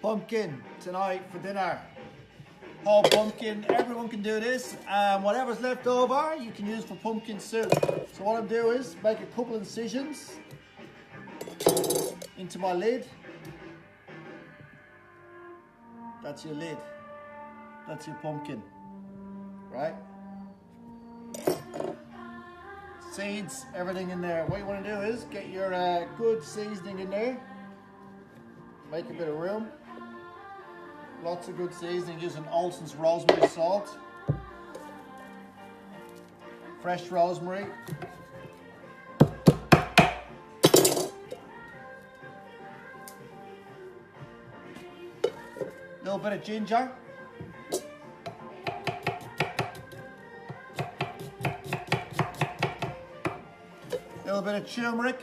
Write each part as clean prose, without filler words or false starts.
Pumpkin tonight for dinner. Whole pumpkin, everyone can do this, and whatever's left over you can use for pumpkin soup. So what I'll do is make a couple incisions into my lid. That's your lid. That's your pumpkin, right? Seeds, everything in there. What you want to do is get your good seasoning in there. Make a bit of room. Lots of good seasoning using Olsen's rosemary salt. Fresh rosemary. Little bit of ginger. Little bit of turmeric.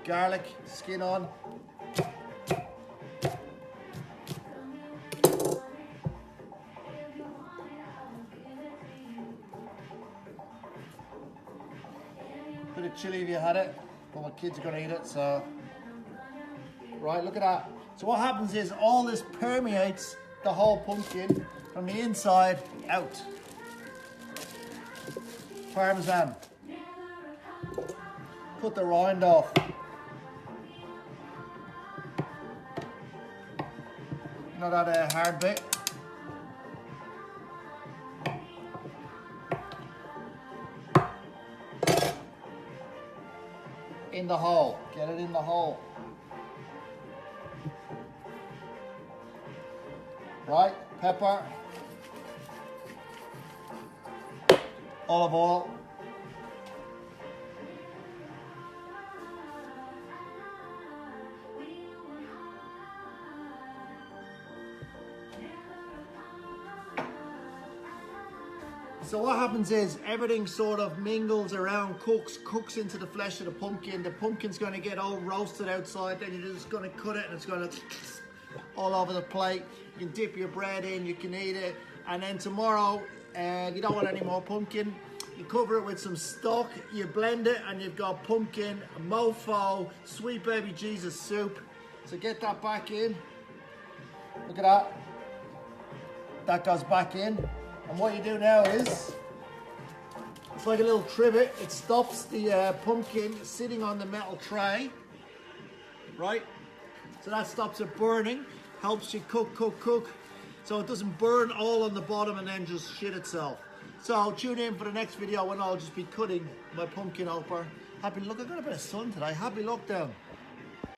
Garlic, skin on. Bit of chili if you had it, but my kids are going to eat it, so. Right, look at that. So what happens is all this permeates the whole pumpkin from the inside out. Parmesan. Cut the rind off. Not that hard bit. In the hole. Get it in the hole. Right, pepper. Olive oil. So what happens is everything sort of mingles around, cooks into the flesh of the pumpkin. The pumpkin's going to get all roasted outside, then you're just going to cut it and it's going to all over the plate. You can dip your bread in, you can eat it, and then tomorrow, you don't want any more pumpkin, you cover it with some stock, you blend it, and you've got pumpkin, mofo, sweet baby Jesus soup. So get that back in. Look at that. That goes back in. And what you do now is, it's like a little trivet. It stops the pumpkin sitting on the metal tray, right? So that stops it burning, helps you cook. So it doesn't burn all on the bottom and then just shit itself. So tune in for the next video when I'll just be cutting my pumpkin open. Look, I've got a bit of sun today. Happy lockdown.